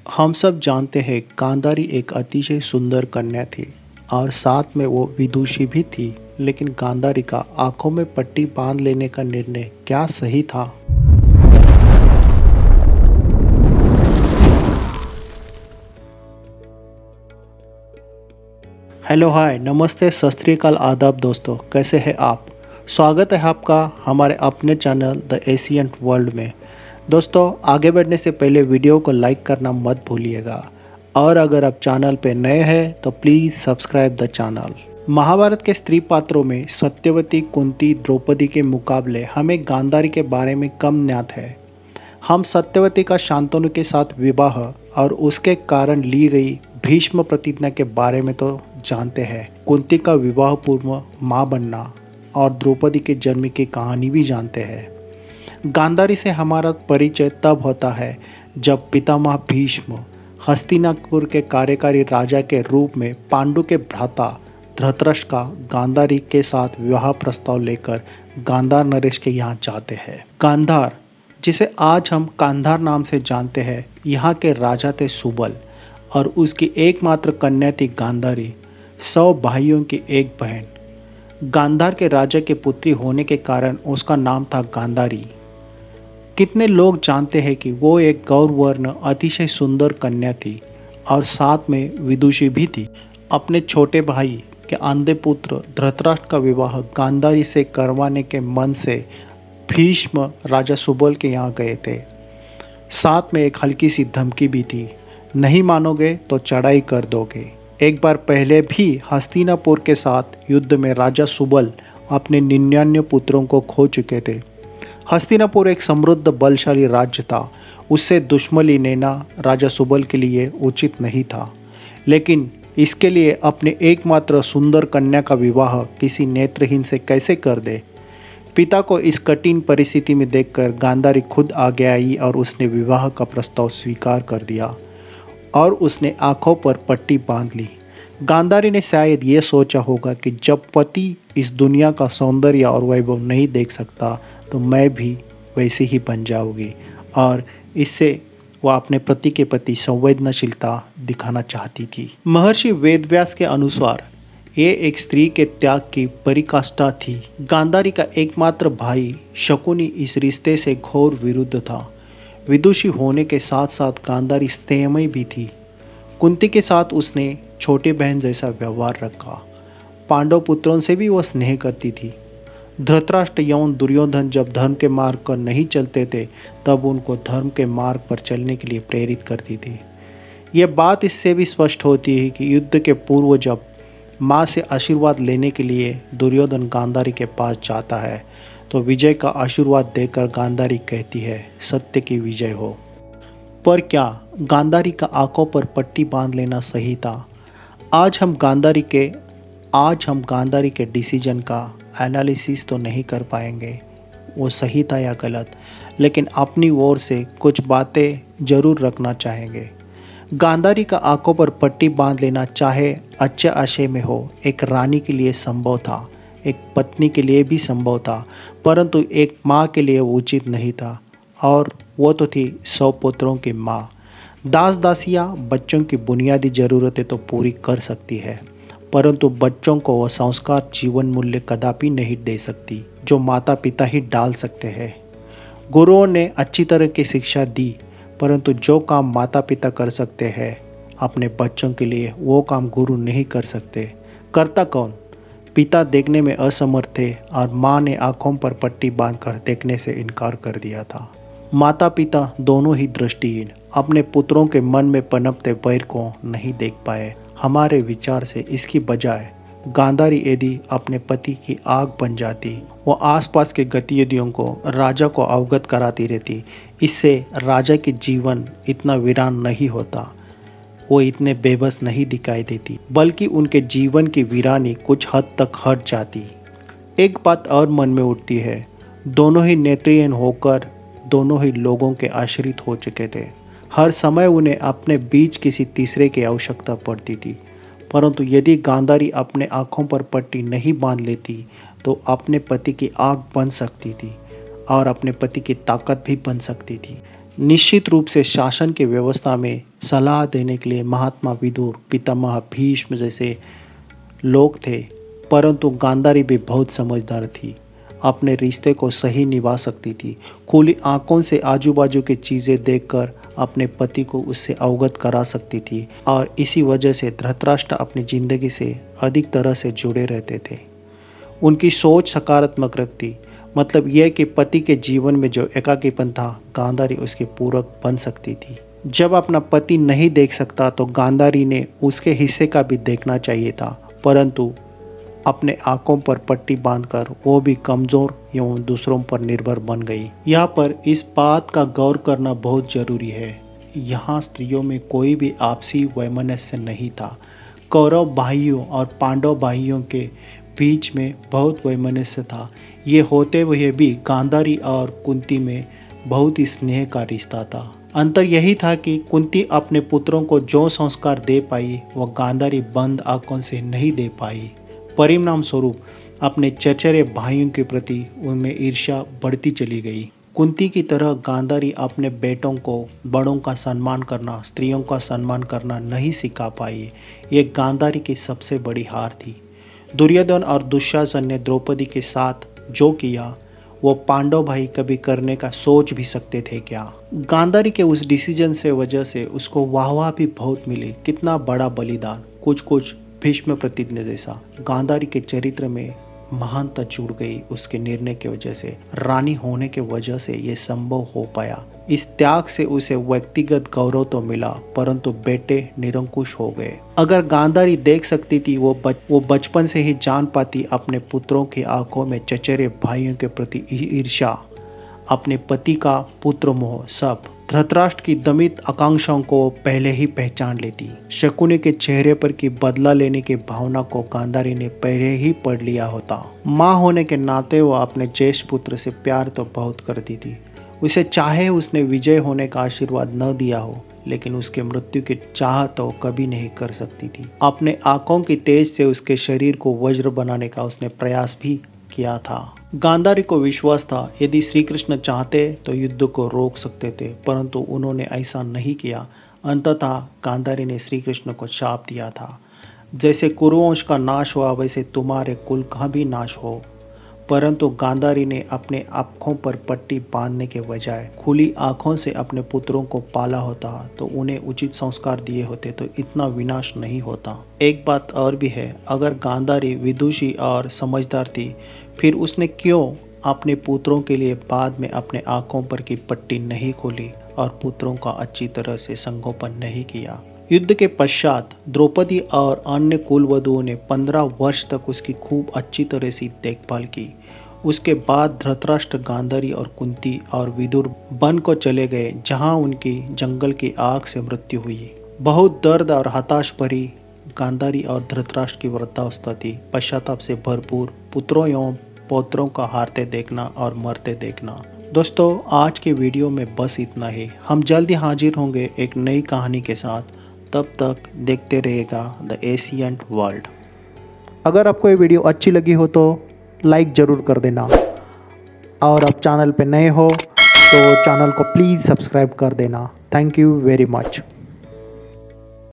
हम सब जानते हैं गांधारी एक अतिशय सुंदर कन्या थी और साथ में वो विदुषी भी थी। लेकिन गांधारी का आंखों में पट्टी बांध लेने का निर्णय क्या सही था? हेलो, हाय, नमस्ते, सत श्री अकाल, आदाब दोस्तों, कैसे हैं आप? स्वागत है आपका हमारे अपने चैनल द एशियंट वर्ल्ड में। दोस्तों, आगे बढ़ने से पहले वीडियो को लाइक करना मत भूलिएगा और अगर आप चैनल पे नए हैं तो please subscribe the channel. Mahabharata के स्त्री पात्रों में सत्यवती, कुंती, द्रौपदी के मुकाबले हमें गांधारी के बारे में कम ज्ञात है। हम सत्यवती का शांतनु के साथ विवाह और उसके कारण ली गई भीष्म प्रतिज्ञा के बारे में तो जानते हैं। कुंती का विवाह पूर्व माँ बनना और द्रौपदी के जन्म की कहानी भी जानते हैं। गांधारी से हमारा परिचय तब होता है जब पितामह भीष्म हस्तिनापुर के कार्यकारी राजा के रूप में पांडु के भ्राता धृतराष्ट्र का गांधारी के साथ विवाह प्रस्ताव लेकर गांधार नरेश के यहाँ जाते हैं। गांधार, जिसे आज हम कांधार नाम से जानते हैं, यहाँ के राजा थे सुबल और उसकी एकमात्र कन्या थी गांधारी, 100 भाइयों की एक बहन। गांधार के राजा की पुत्री होने के कारण उसका नाम था गांधारी। कितने लोग जानते हैं कि वो एक गौरवर्ण अतिशय सुंदर कन्या थी और साथ में विदुषी भी थी। अपने छोटे भाई के अंधे पुत्र धृतराष्ट्र का विवाह गांधारी से करवाने के मन से भीष्म राजा सुबल के यहाँ गए थे। साथ में एक हल्की सी धमकी भी थी, नहीं मानोगे तो चढ़ाई कर दोगे। एक बार पहले भी हस्तिनापुर के साथ युद्ध में राजा सुबल अपने 99 पुत्रों को खो चुके थे। हस्तिनापुर एक समृद्ध बलशाली राज्य था, उससे दुश्मनी लेना राजा सुबल के लिए उचित नहीं था। लेकिन इसके लिए अपने एकमात्र सुंदर कन्या का विवाह किसी नेत्रहीन से कैसे कर दे? पिता को इस कठिन परिस्थिति में देखकर गांधारी खुद आगे आई और उसने विवाह का प्रस्ताव स्वीकार कर दिया और उसने आंखों पर पट्टी बांध ली। गांधारी ने शायद ये सोचा होगा कि जब पति इस दुनिया का सौंदर्य और वैभव नहीं देख सकता तो मैं भी वैसे ही बन जाऊंगी, और इससे वह अपने पति के प्रति संवेदनशीलता दिखाना चाहती थी। महर्षि वेदव्यास के अनुसार ये एक स्त्री के त्याग की परिकाष्ठा थी। गांधारी का एकमात्र भाई शकुनी इस रिश्ते से घोर विरुद्ध था। विदुषी होने के साथ साथ गांधारी स्नेहमयी भी थी। कुंती के साथ उसने छोटी बहन जैसा व्यवहार रखा। पांडव पुत्रों से भी वह स्नेह करती थी। धृतराष्ट्र एवं दुर्योधन जब धर्म के मार्ग पर नहीं चलते थे तब उनको धर्म के मार्ग पर चलने के लिए प्रेरित करती थी। यह बात इससे भी स्पष्ट होती है कि युद्ध के पूर्व जब माँ से आशीर्वाद लेने के लिए दुर्योधन गांधारी के पास जाता है तो विजय का आशीर्वाद देकर गांधारी कहती है, सत्य की विजय हो। पर क्या गांधारी का आंखों पर पट्टी बांध लेना सही था? आज हम गांधारी के डिसीजन का एनालिसिस तो नहीं कर पाएंगे, वो सही था या गलत, लेकिन अपनी ओर से कुछ बातें जरूर रखना चाहेंगे। गांधारी का आंखों पर पट्टी बांध लेना चाहे अच्छे आशय में हो, एक रानी के लिए संभव था, एक पत्नी के लिए भी संभव था, परंतु एक माँ के लिए उचित नहीं था, और वो तो थी 100 पुत्रों की माँ। दास दासियाँ बच्चों की बुनियादी ज़रूरतें तो पूरी कर सकती है, परंतु बच्चों को वह संस्कार जीवन मूल्य कदापि नहीं दे सकती जो माता पिता ही डाल सकते हैं। गुरुओं ने अच्छी तरह की शिक्षा दी, परंतु जो काम माता पिता कर सकते हैं अपने बच्चों के लिए, वो काम गुरु नहीं कर सकते। करता कौन? पिता देखने में असमर्थ थे और माँ ने आंखों पर पट्टी बांधकर देखने से इनकार कर दिया था। माता पिता दोनों ही दृष्टिहीन अपने पुत्रों के मन में पनपते वैर को नहीं देख पाए। हमारे विचार से इसकी बजाय गांधारी यदि अपने पति की आग बन जाती, वो आसपास के गतिविधियों को राजा को अवगत कराती रहती, इससे राजा के जीवन इतना वीरान नहीं होता, वो इतने बेबस नहीं दिखाई देती, बल्कि उनके जीवन की वीरानी कुछ हद तक हट जाती। एक बात और मन में उठती है, दोनों ही नेत्रहीन होकर दोनों ही लोगों के आश्रित हो चुके थे। हर समय उन्हें अपने बीच किसी तीसरे की आवश्यकता पड़ती थी, परंतु यदि गांधारी अपने आंखों पर पट्टी नहीं बांध लेती तो अपने पति की आग बन सकती थी और अपने पति की ताकत भी बन सकती थी। निश्चित रूप से शासन की व्यवस्था में सलाह देने के लिए महात्मा विदुर, पितामह भीष्म जैसे लोग थे, परंतु गांधारी भी बहुत समझदार थी। अपने रिश्ते को सही निभा सकती थी। खुली आंखों से आजू बाजू की चीज़ें देखकर अपने पति को उससे अवगत करा सकती थी और इसी वजह से धृतराष्ट्र अपनी ज़िंदगी से अधिक तरह से जुड़े रहते थे। उनकी सोच सकारात्मक रखती, मतलब यह कि पति के जीवन में जो एकाकीपन था, गांधारी उसके पूरक बन सकती थी। जब अपना पति नहीं देख सकता तो गांधारी ने उसके हिस्से का भी देखना चाहिए था, परंतु अपने आंखों पर पट्टी बांधकर वो भी कमज़ोर एवं दूसरों पर निर्भर बन गई। यहाँ पर इस बात का गौर करना बहुत ज़रूरी है, यहाँ स्त्रियों में कोई भी आपसी वैमनस्य नहीं था। कौरव भाइयों और पांडव भाइयों के बीच में बहुत वैमनस्य था। ये होते हुए भी गांधारी और कुंती में बहुत ही स्नेह का रिश्ता था। अंतर यही था कि कुंती अपने पुत्रों को जो संस्कार दे पाई वह गांधारी बंद आंखों से नहीं दे पाई। परिणाम स्वरूप अपने चचेरे भाइयों के प्रति उनमें ईर्ष्या बढ़ती चली गई। कुंती की तरह गांधारी अपने बेटों को बड़ों का सम्मान करना, स्त्रियों का सम्मान करना नहीं सिखा पाई। ये गांधारी की सबसे बड़ी हार थी। दुर्योधन और दुशासन ने द्रौपदी के साथ जो किया वो पांडव भाई कभी करने का सोच भी सकते थे क्या? गांधारी के उस डिसीजन से वजह से उसको वाहवाह भी बहुत मिली। कितना बड़ा बलिदान, कुछ भीष्म प्रतिज्ञा जैसा। गांधारी के चरित्र में महानता जुड़ गई उसके निर्णय की वजह से। रानी होने के वजह से ये संभव हो पाया। इस त्याग से उसे व्यक्तिगत गौरव तो मिला, परंतु बेटे निरंकुश हो गए। अगर गांधारी देख सकती थी, वो बचपन से ही जान पाती अपने पुत्रों की आंखों में चचेरे भाइयों के प्रति ईर्ष्या, अपने पति का पुत्र मोह, सब। धृतराष्ट्र की दमित आकांक्षाओं को पहले ही पहचान लेती। शकुनी के चेहरे पर की बदला लेने की भावना को गांधारी ने पहले ही पढ़ लिया होता। माँ होने के नाते वो अपने ज्येष्ठ पुत्र से प्यार तो बहुत करती थी। उसे चाहे उसने विजय होने का आशीर्वाद न दिया हो, लेकिन उसके मृत्यु की चाह तो कभी नहीं कर सकती थी। अपने आंखों की तेज से उसके शरीर को वज्र बनाने का उसने प्रयास भी किया था। गांधारी को विश्वास था यदि श्री कृष्ण चाहते तो युद्ध को रोक सकते थे, परंतु उन्होंने ऐसा नहीं किया। अंततः गांधारी ने श्री कृष्ण को शाप दिया था, जैसे कुरुवंश का नाश हुआ वैसे तुम्हारे कुल का भी नाश हो। परंतु गांधारी ने अपने आँखों पर पट्टी बांधने के बजाय खुली आँखों से अपने पुत्रों को पाला होता तो उन्हें उचित संस्कार दिए होते तो इतना विनाश नहीं होता। एक बात और भी है, अगर गांधारी विदुषी और समझदार थी, फिर उसने क्यों अपने पुत्रों के लिए बाद में अपने आँखों पर की पट्टी नहीं खोली और पुत्रों का अच्छी तरह से संगोपन नहीं किया। युद्ध के पश्चात द्रौपदी और अन्य कुलवधुओं ने 15 वर्ष तक उसकी खूब अच्छी तरह से देखभाल की। उसके बाद धृतराष्ट्र, गांधारी और कुंती और विदुर वन को चले गए, जहां उनकी जंगल की आग से मृत्यु हुई। बहुत दर्द और हताश भरी गांधारी और धृतराष्ट्र की वृद्धावस्था थी। पश्चाताप से भरपूर पुत्रों एवं पौत्रों का हारते देखना और मरते देखना। दोस्तों, आज के वीडियो में बस इतना ही। हम जल्द ही हाजिर होंगे एक नई कहानी के साथ। तब तक देखते रहिएगा द एशियंट वर्ल्ड। अगर आपको ये वीडियो अच्छी लगी हो तो लाइक ज़रूर कर देना, और आप चैनल पे नए हो तो चैनल को प्लीज़ सब्सक्राइब कर देना। Thank you very much.